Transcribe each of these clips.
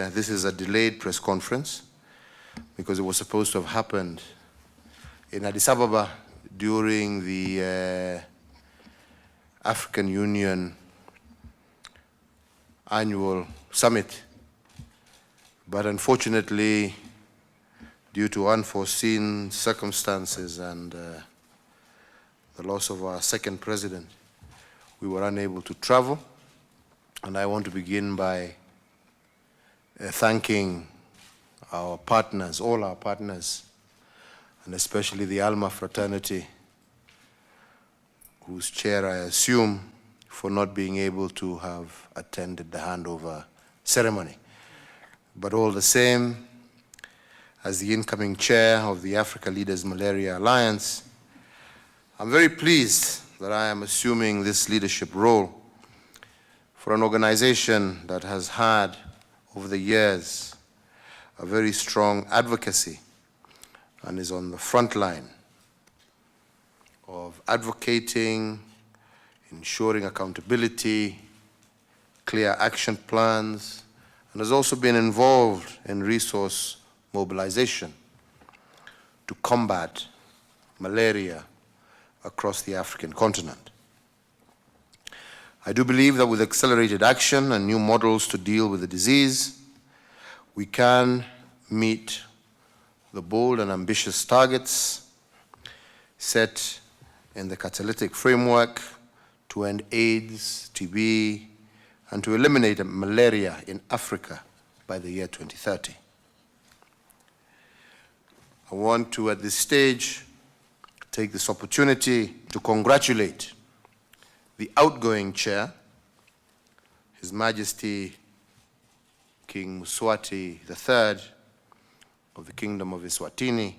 This is a delayed press conference because it was supposed to have happened in Addis Ababa during the African Union annual summit. But unfortunately, due to unforeseen circumstances and the loss of our second president, we were unable to travel. And I want to begin by thanking our partners, all our partners, and especially the ALMA fraternity, whose chair I assume, for not being able to have attended the handover ceremony. But all the same, as the incoming chair of the Africa Leaders Malaria Alliance, I'm very pleased that I am assuming this leadership role for an organization that has had, over the years, a very strong advocacy and is on the front line of advocating, ensuring accountability, clear action plans, and has also been involved in resource mobilization to combat malaria across the African continent. I do believe that with accelerated action and new models to deal with the disease, we can meet the bold and ambitious targets set in the catalytic framework to end AIDS, TB, and to eliminate malaria in Africa by the year 2030. I want to, at this stage, take this opportunity to congratulate the outgoing chair, His Majesty King Mswati III of the Kingdom of Eswatini,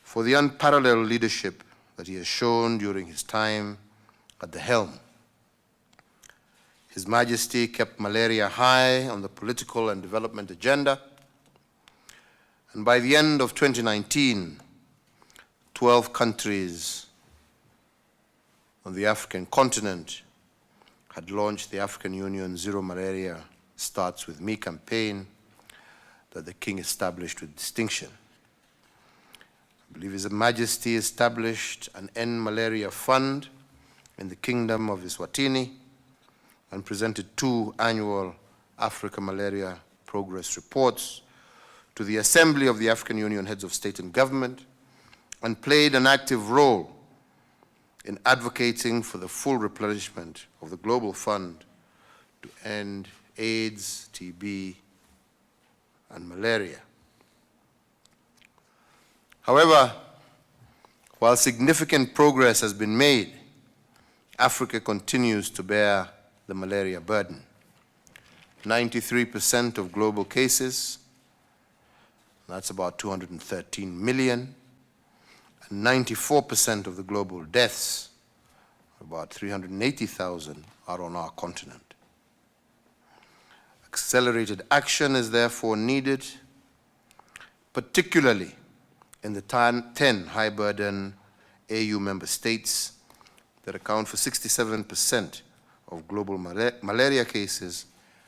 for the unparalleled leadership that he has shown during his time at the helm. His Majesty kept malaria high on the political and development agenda, and by the end of 2019, 12 countries on the African continent had launched the African Union Zero Malaria Starts With Me campaign that the King established with distinction. I believe His Majesty established an End Malaria Fund in the Kingdom of Eswatini and presented 2 annual Africa Malaria Progress Reports to the Assembly of the African Union Heads of State and Government, and played an active role in advocating for the full replenishment of the Global Fund to end AIDS, TB, and malaria. However, while significant progress has been made, Africa continues to bear the malaria burden. 93% of global cases, that's about 213 million, and 94% of the global deaths, about 380,000, are on our continent. Accelerated action is therefore needed, particularly in the 10 high-burden AU member states that account for 67% of global malaria cases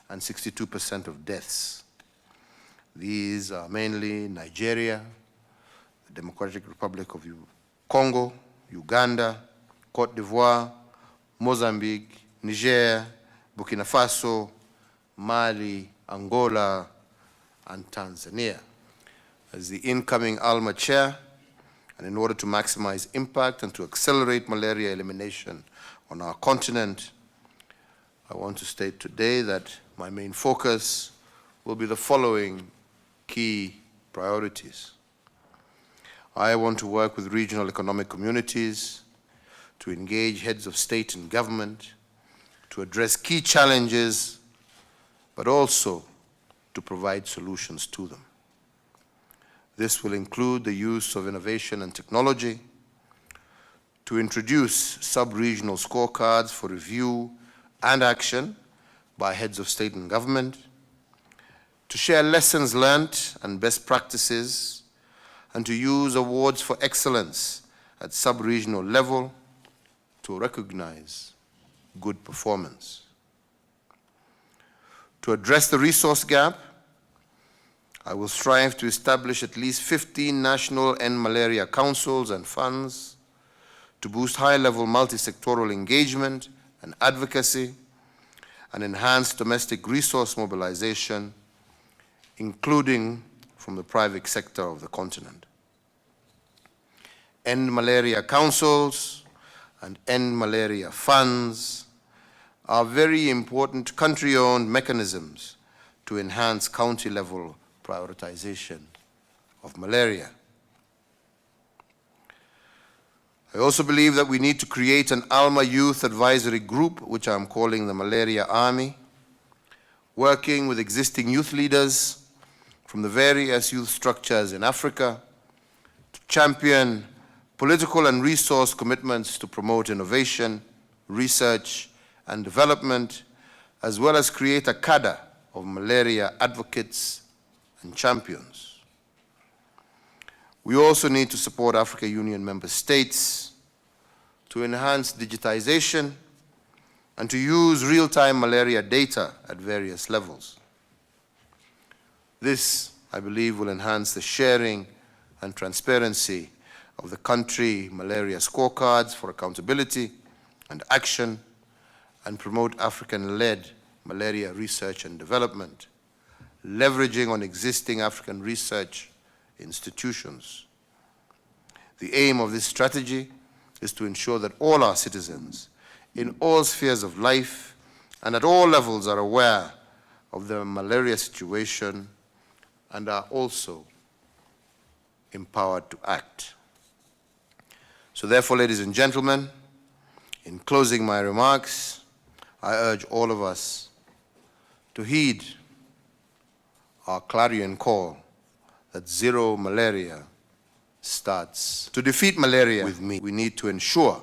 and 62% of deaths. These are mainly Nigeria, the Democratic Republic of Congo, Uganda, Cote d'Ivoire, Mozambique, Niger, Burkina Faso, Mali, Angola, and Tanzania. As the incoming ALMA chair, and in order to maximize impact and to accelerate malaria elimination on our continent, I want to state today that my main focus will be the following key priorities. I want to work with regional economic communities to engage heads of state and government, to address key challenges, but also to provide solutions to them. This will include the use of innovation and technology, to introduce sub-regional scorecards for review and action by heads of state and government, to share lessons learned and best practices, and to use awards for excellence at sub-regional level to recognize good performance. To To address the resource gap, I will strive to establish at least 15 national end malaria councils and funds to boost high-level multi-sectoral engagement and advocacy and enhance domestic resource mobilization, including from the private sector of the continent. End malaria councils and end malaria funds are very important country-owned mechanisms to enhance county-level prioritization of malaria. I also believe that we need to create an ALMA youth advisory group, which I'm calling the Malaria Army, working with existing youth leaders from the various youth structures in Africa to champion political and resource commitments to promote innovation, research, and development, as well as create a cadre of malaria advocates and champions. We also need to support Africa Union member states to enhance digitization and to use real-time malaria data at various levels. This, I believe, will enhance the sharing and transparency of the country malaria scorecards for accountability and action, and promote African-led malaria research and development, leveraging on existing African research institutions. The aim of this strategy is to ensure that all our citizens in all spheres of life and at all levels are aware of the malaria situation and are also empowered to act. So therefore, ladies and gentlemen, in closing my remarks, I urge all of us to heed our clarion call that zero malaria starts. To defeat malaria with me, we need to ensure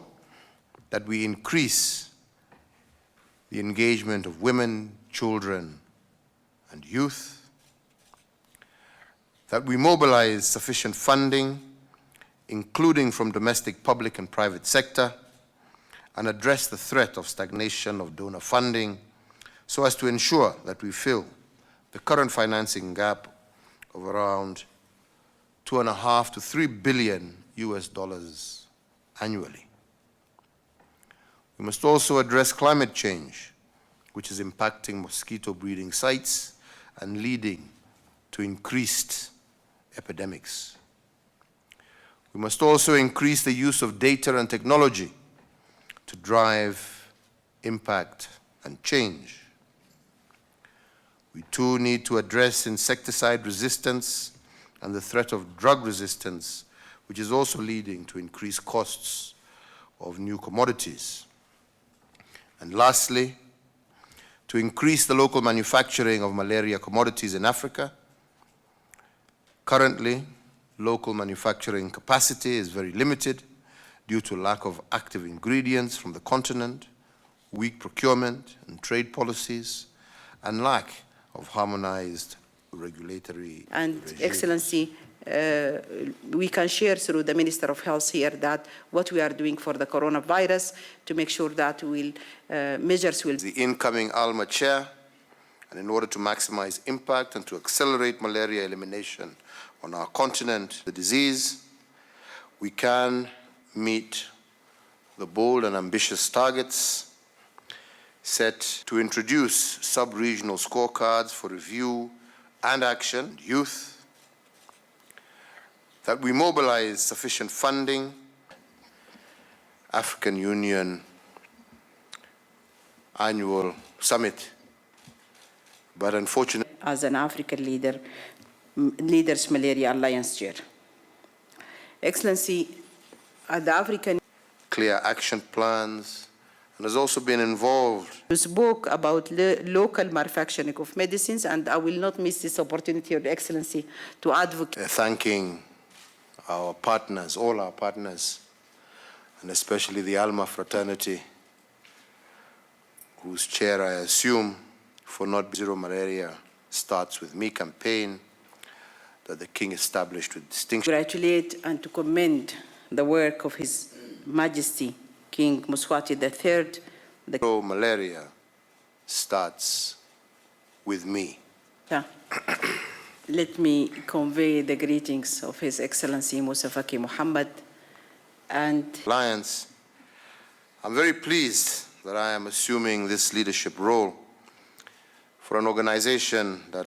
that we increase the engagement of women, children, and youth, that we mobilize sufficient funding, including from domestic, public, and private sector, and address the threat of stagnation of donor funding so as to ensure that we fill the current financing gap of around $2.5 to $3 billion annually. We must also address climate change, which is impacting mosquito breeding sites and leading to increased epidemics. We must also increase the use of data and technology to drive impact and change. We too need to address insecticide resistance and the threat of drug resistance, which is also leading to increased costs of new commodities. And lastly, to increase the local manufacturing of malaria commodities in Africa. Currently, local manufacturing capacity is very limited due to lack of active ingredients from the continent, weak procurement and trade policies, and lack of harmonized regulatory regimes. Excellency, we can share through the Minister of Health here that what we are doing for the coronavirus to make sure that measures will... The incoming ALMA chair, and in order to maximize impact and to accelerate malaria elimination on our continent, the disease, we can meet the bold and ambitious targets set to introduce sub-regional scorecards for review and action, youth, that we mobilize sufficient funding, African Union annual summit, but unfortunately... As an African Leaders Malaria Alliance chair. Excellency, the African... Clear action plans, and has also been involved. You spoke about local manufacturing of medicines, and I will not miss this opportunity, Your Excellency, to advocate. Thanking our partners, all our partners, and especially the ALMA fraternity, whose chair I assume for Not Zero Malaria Starts With Me campaign that the King established with distinction. Congratulate and to commend the work of His Majesty King Mswati III. Zero malaria starts with me. Yeah. Let me convey the greetings of His Excellency Musa Faki Mohammed and Alliance, I'm very pleased that I am assuming this leadership role for an organization that